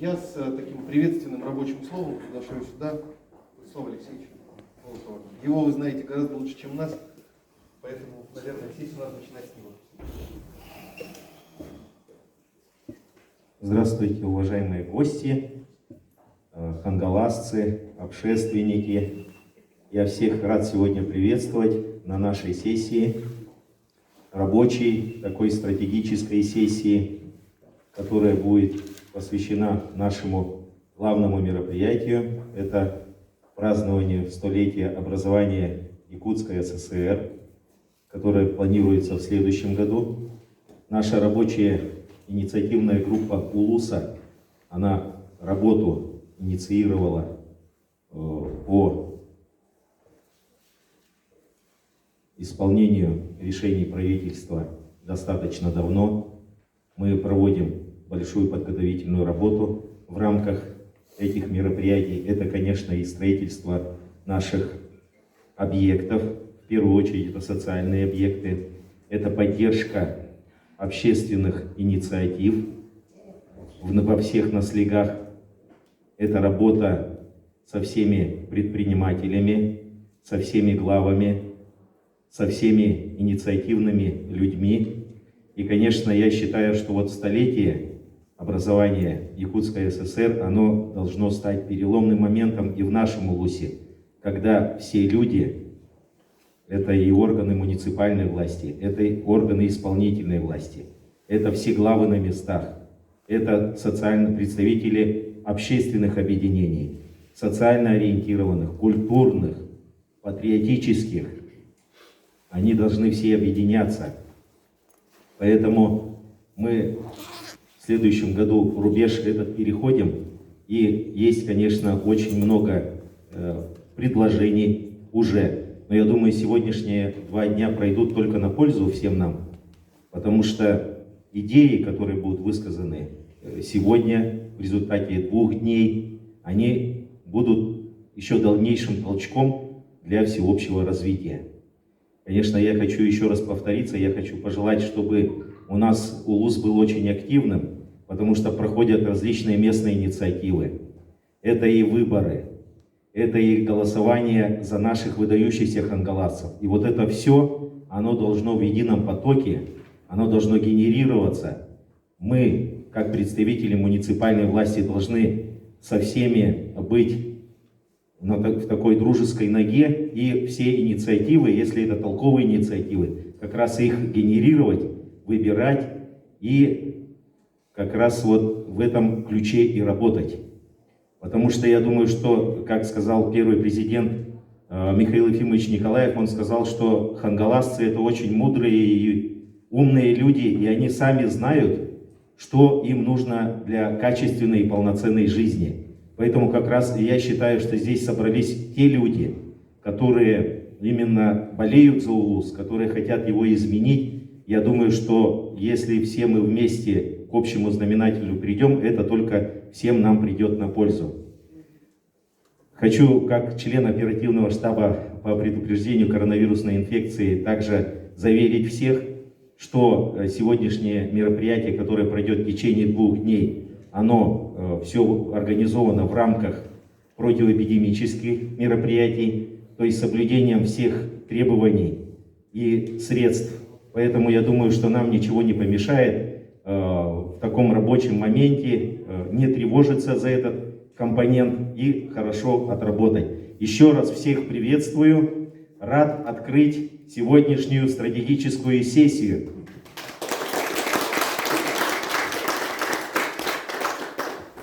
Я с таким приветственным рабочим словом приглашаю сюда Владислава Алексеевича Волкова. Его вы знаете гораздо лучше, чем нас, поэтому, наверное, сессию надо начинать с него. Здравствуйте, уважаемые гости, хангаласцы, общественники. Я всех рад сегодня приветствовать на нашей сессии, рабочей, такой стратегической сессии, которая будет посвящена нашему главному мероприятию. Это празднование столетия образования Якутской ССР, которое планируется в следующем году. Наша рабочая инициативная группа УЛУСа, она работу инициировала по исполнению решений правительства достаточно давно. Мы проводим большую подготовительную работу в рамках этих мероприятий. Это, конечно, и строительство наших объектов, в первую очередь это социальные объекты, это поддержка общественных инициатив во всех наслегах, это работа со всеми предпринимателями, со всеми главами, со всеми инициативными людьми. И, конечно, я считаю, что вот столетие образования Якутской ССР, оно должно стать переломным моментом и в нашем УЛУСе, когда все люди, это и органы муниципальной власти, это и органы исполнительной власти, это все главы на местах, это представители общественных объединений, социально ориентированных, культурных, патриотических, они должны все объединяться. Поэтому мы в следующем году рубеж этот переходим, и есть, конечно, очень много предложений уже. Но я думаю, сегодняшние 2 дня пройдут только на пользу всем нам, потому что идеи, которые будут высказаны сегодня в результате 2 дней, они будут еще дальнейшим толчком для всеобщего развития. Конечно, я хочу еще раз повториться, я хочу пожелать, чтобы у нас УЛУС был очень активным, потому что проходят различные местные инициативы. Это и выборы, это и голосование за наших выдающихся хангаласцев. И вот это все, оно должно в едином потоке, оно должно генерироваться. Мы, как представители муниципальной власти, должны со всеми быть в такой дружеской ноге, и все инициативы, если это толковые инициативы, как раз их генерировать, выбирать и как раз вот в этом ключе и работать. Потому что я думаю, что, как сказал первый президент Михаил Ефимович Николаев, он сказал, что хангаласцы это очень мудрые и умные люди, и они сами знают, что им нужно для качественной и полноценной жизни. Поэтому как раз я считаю, что здесь собрались те люди, которые именно болеют за УЛУС, которые хотят его изменить. Я думаю, что если все мы вместе к общему знаменателю придем, это только всем нам придет на пользу. Хочу, как член оперативного штаба по предупреждению коронавирусной инфекции, также заверить всех, что сегодняшнее мероприятие, которое пройдет в течение 2 дней, оно все организовано в рамках противоэпидемических мероприятий, то есть соблюдением всех требований и средств. Поэтому я думаю, что нам ничего не помешает в таком рабочем моменте не тревожиться за этот компонент и хорошо отработать. Еще раз всех приветствую, рад открыть сегодняшнюю стратегическую сессию.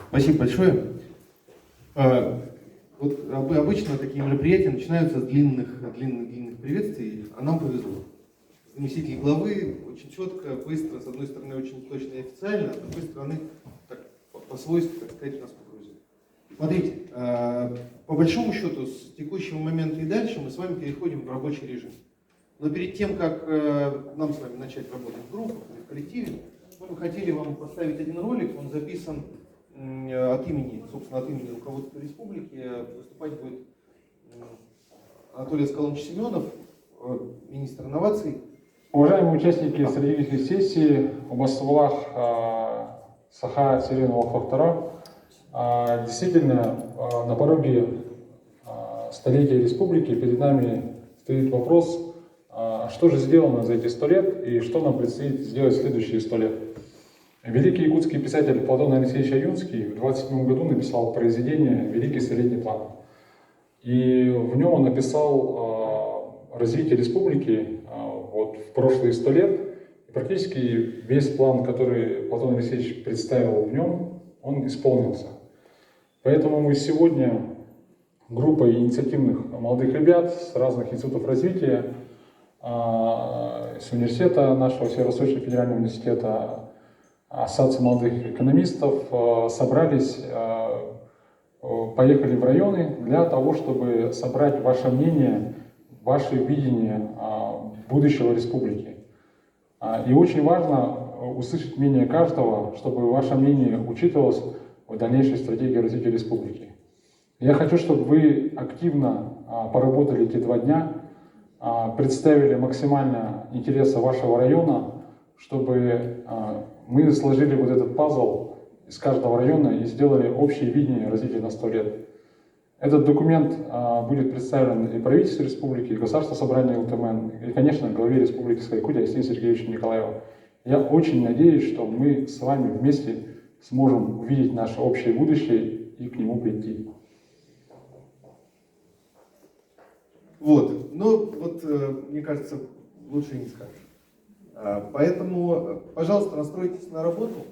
Спасибо большое. Вот обычно такие мероприятия начинаются с длинных приветствий, а нам повезло. Заместитель главы очень четко, быстро, с одной стороны очень точно и официально, а с другой стороны так, по свойству, так сказать, нас погрузили. Смотрите, по большому счету с текущего момента и дальше мы с вами переходим в рабочий режим. Но перед тем, как нам с вами начать работать в группах или в коллективе, мы бы хотели вам поставить один ролик, он записан от имени руководства республики. Выступать будет Анатолий Аскалонович Семенов, министр инноваций. Уважаемые участники стратегической сессии, Умасвалах Саха Сиренова Фактора, Действительно, на пороге столетия республики перед нами стоит вопрос, что же сделано за эти 100 лет и что нам предстоит сделать в следующие 100 лет. Великий якутский писатель Платон Алексеевич Аюнский в 1927 году написал произведение «Великий столетний план». И в нем он написал развитие республики вот, в прошлые 100 лет. И практически весь план, который Платон Алексеевич представил в нем, он исполнился. Поэтому мы сегодня группой инициативных молодых ребят с разных институтов развития, с университета нашего, Северо-Восточного федерального университета, ассоциации молодых экономистов, собрались, поехали в районы для того, чтобы собрать ваше мнение, ваше видение будущего республики. И очень важно услышать мнение каждого, чтобы ваше мнение учитывалось в дальнейшей стратегии развития республики. Я хочу, чтобы вы активно поработали эти 2 дня, представили максимально интересы вашего района, чтобы мы сложили вот этот пазл из каждого района и сделали общее видение развития на 100 лет. Этот документ будет представлен и правительству республики, и Государственному собранию ЛТМН, и, конечно, главе республики Саха-Якутия Алексею Сергеевичу Николаеву. Я очень надеюсь, что мы с вами вместе сможем увидеть наше общее будущее и к нему прийти. Вот, ну вот, мне кажется, лучше не скажешь. Поэтому, пожалуйста, настройтесь на работу.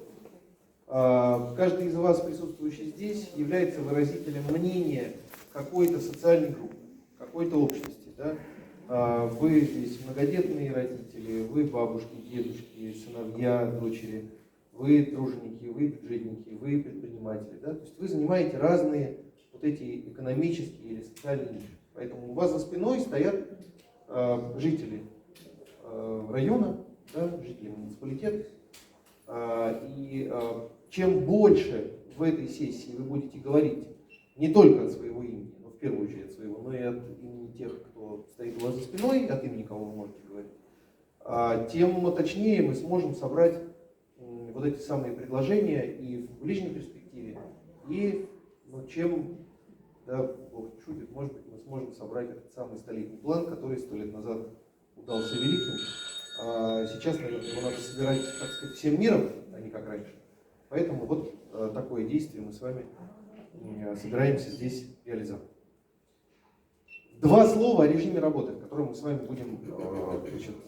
Каждый из вас, присутствующий здесь, является выразителем мнения какой-то социальной группы, какой-то общности. Да? Вы здесь многодетные родители, вы бабушки, дедушки, сыновья, дочери, вы труженики, вы бюджетники, вы предприниматели. Да? То есть вы занимаете разные вот эти экономические или социальные ниши. Поэтому у вас за спиной стоят жители района, да, жители муниципалитета. И чем больше в этой сессии вы будете говорить не только от своего имени, но в первую очередь от своего, но и от имени тех, кто стоит у вас за спиной, от имени кого вы можете говорить, тем точнее мы сможем собрать вот эти самые предложения и в ближней перспективе, и чем, да, Бог шутит, может быть, мы сможем собрать этот самый столетний план, который 100 лет назад удался великим. Сейчас, наверное, его надо собирать, так сказать, всем миром, а не как раньше. Поэтому вот такое действие мы с вами собираемся здесь реализовать. 2 слова о режиме работы, в котором мы с вами будем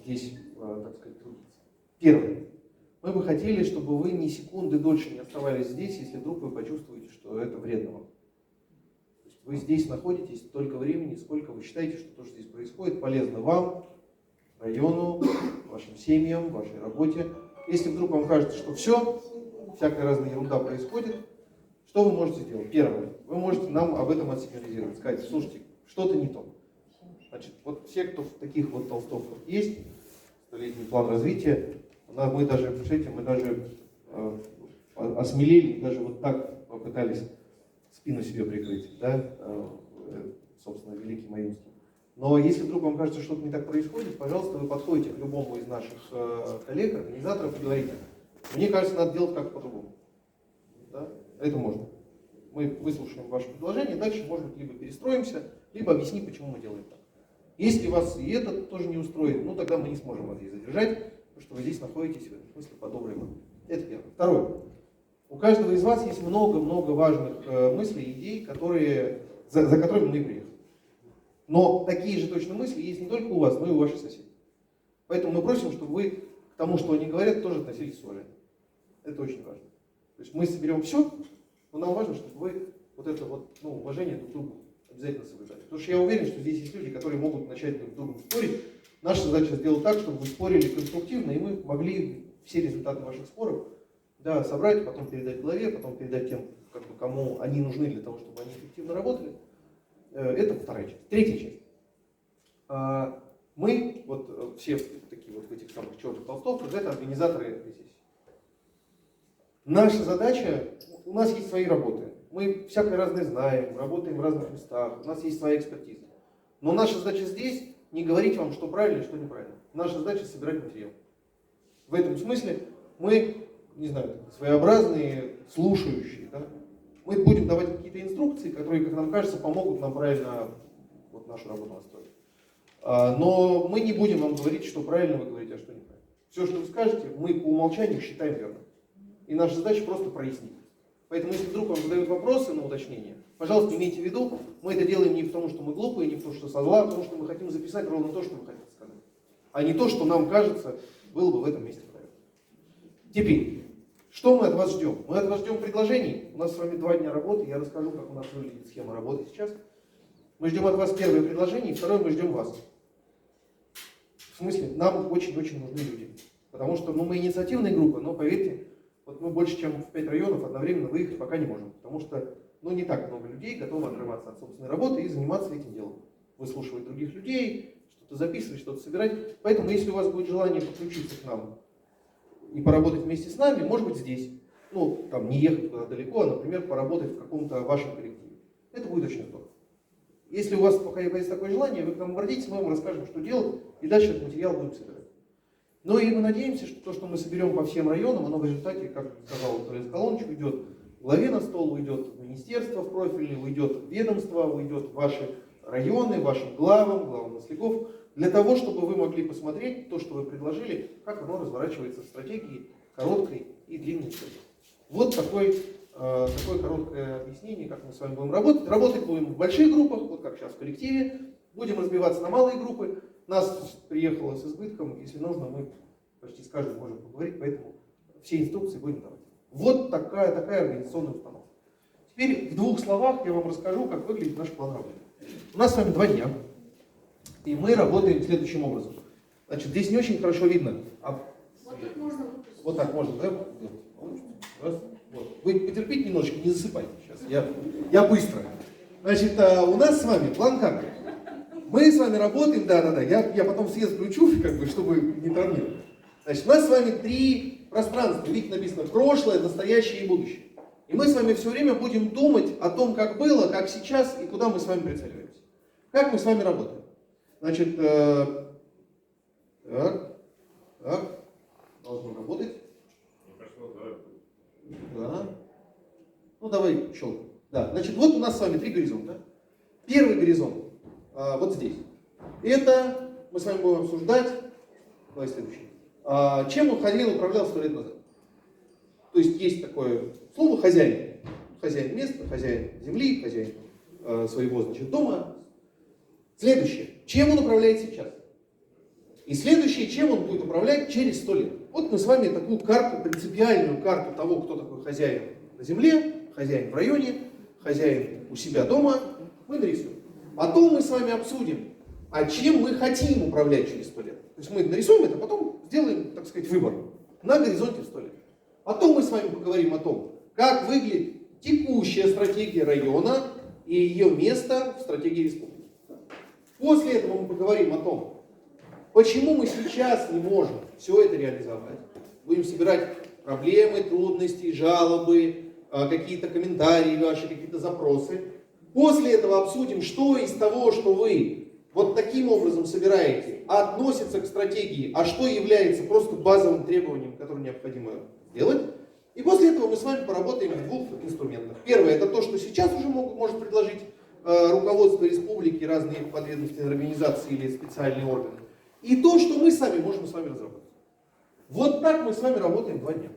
здесь, так сказать, трудиться. Первое. Мы бы хотели, чтобы вы ни секунды дольше не оставались здесь, если вдруг вы почувствуете, что это вредно вам. То есть вы здесь находитесь столько времени, сколько вы считаете, что то, что здесь происходит, полезно вам, району, вашим семьям, вашей работе. Если вдруг вам кажется, что все, всякая разная ерунда происходит, что вы можете сделать? Первое. Вы можете нам об этом отсигнализировать, сказать: слушайте, что-то не то. Значит, вот все, кто в таких вот толстовках есть, столетний план развития, мы даже, представляете, мы даже осмелели, даже вот так попытались спину себе прикрыть, да, собственно, великий Аюнский. Но если вдруг вам кажется, что что-то не так происходит, пожалуйста, вы подходите к любому из наших коллег, организаторов и говорите: мне кажется, надо делать как-то по-другому. Да? Это можно. Мы выслушаем ваше предложение, дальше, может быть, либо перестроимся, либо объясним, почему мы делаем так. Если вас и это тоже не устроит, ну тогда мы не сможем вас здесь задержать, потому что вы здесь находитесь в этом смысле по доброй воле. Это первое. Второе. У каждого из вас есть много-много важных мыслей и идей, за которыми мы и приехали. Но такие же точно мысли есть не только у вас, но и у ваших соседей. Поэтому мы просим, чтобы вы к тому, что они говорят, тоже относились с уважением. Это очень важно. То есть мы соберем все, но нам важно, чтобы вы вот это вот, уважение друг к другу обязательно соблюдали. Потому что я уверен, что здесь есть люди, которые могут начать друг с другом спорить. Наша задача сделать так, чтобы вы спорили конструктивно, и мы могли все результаты ваших споров, да, собрать, потом передать главе, потом передать тем, кому они нужны для того, чтобы они эффективно работали. Это вторая часть. Третья часть. Мы, вот все такие вот в этих самых черных толстовках, это организаторы этой сессии. Наша задача, у нас есть свои работы. Мы всякое разное знаем, работаем в разных местах, у нас есть своя экспертиза. Но наша задача здесь не говорить вам, что правильно и что неправильно. Наша задача собирать материал. В этом смысле мы, не знаю, своеобразные слушающие. Да? Мы будем давать какие-то инструкции, которые, как нам кажется, помогут нам правильно вот нашу работу настроить. Но мы не будем вам говорить, что правильно вы говорите, а что неправильно. Все, что вы скажете, мы по умолчанию считаем верным. И наша задача просто прояснить. Поэтому, если вдруг вам задают вопросы на уточнение, пожалуйста, имейте в виду, мы это делаем не потому, что мы глупые, не потому, что со зла, а потому, что мы хотим записать ровно то, что вы хотите сказать. А не то, что нам кажется, было бы в этом месте правильно. Теперь, что мы от вас ждем? Мы от вас ждем предложений. У нас с вами 2 дня работы, я расскажу, как у нас выглядит схема работы сейчас. Мы ждем от вас первое предложение, и второе мы ждем вас. В смысле, нам очень-очень нужны люди. Потому что мы инициативная группа, но поверьте, вот мы больше, чем в 5 районов одновременно выехать пока не можем. Потому что не так много людей готовы отрываться от собственной работы и заниматься этим делом. Выслушивать других людей, что-то записывать, что-то собирать. Поэтому, если у вас будет желание подключиться к нам и поработать вместе с нами, может быть здесь. Там не ехать куда далеко, а, например, поработать в каком-то вашем коллективе. Это будет очень здорово. Если у вас пока есть такое желание, вы к нам обратитесь, мы вам расскажем, что делать, и дальше этот материал будем собирать. Но и мы надеемся, что то, что мы соберем по всем районам, оно в результате, как сказал Толец Колонович, уйдет главе на стол, уйдет в министерство в профильное, уйдет в ведомство, уйдет в ваши районы, вашим главам наследников, для того, чтобы вы могли посмотреть то, что вы предложили, как оно разворачивается в стратегии короткой и длинной цели. Вот такое короткое объяснение, как мы с вами будем работать. Работать будем в больших группах, вот как сейчас в коллективе. Будем разбиваться на малые группы. Нас приехало с избытком, если нужно, мы почти с каждым можем поговорить, поэтому все инструкции будем давать. Вот такая организационная установка. Теперь в 2 словах я вам расскажу, как выглядит наш план работы. У нас с вами 2 дня, и мы работаем следующим образом. Значит, здесь не очень хорошо видно. Вот так можно выпустить. Вот так можно, да? Раз. Вот. Вы потерпите немножечко, не засыпайте сейчас. Я быстро. Значит, у нас с вами план как? Мы с вами работаем, да. Я потом свет включу, чтобы не травмировать. Значит, у нас с вами 3 пространства. Видите, написано прошлое, настоящее и будущее. И мы с вами все время будем думать о том, как было, как сейчас и куда мы с вами прицеливаемся. Как мы с вами работаем? Значит, так. Должно работать. Да. Давай щелкнем. Да. Значит, вот у нас с вами 3 горизонта. Первый горизонт вот здесь. Это мы с вами будем обсуждать. Давай следующий. Чем хозяин управлял 100 лет назад. То есть такое слово хозяин. Хозяин места, хозяин земли, хозяин своего, дома. Следующее. Чем он управляет сейчас? И следующее, чем он будет управлять через 100 лет. Вот мы с вами такую карту, принципиальную карту того, кто такой хозяин на земле, хозяин в районе, хозяин у себя дома, мы нарисуем. Потом мы с вами обсудим, чем мы хотим управлять через 100 лет. То есть мы нарисуем это, потом сделаем, так сказать, выбор на горизонте в 100 лет. Потом мы с вами поговорим о том, как выглядит текущая стратегия района и ее место в стратегии республики. После этого мы поговорим о том, почему мы сейчас не можем все это реализовать. Будем собирать проблемы, трудности, жалобы, какие-то комментарии ваши, какие-то запросы. После этого обсудим, что из того, что вы вот таким образом собираете, относится к стратегии, а что является просто базовым требованием, которое необходимо сделать. И после этого мы с вами поработаем в 2 инструментах. Первое, это то, что сейчас уже может предложить руководство республики, разные подведомственные организации или специальные органы. И то, что мы сами можем с вами разработать. Вот так мы с вами работаем 2 дня.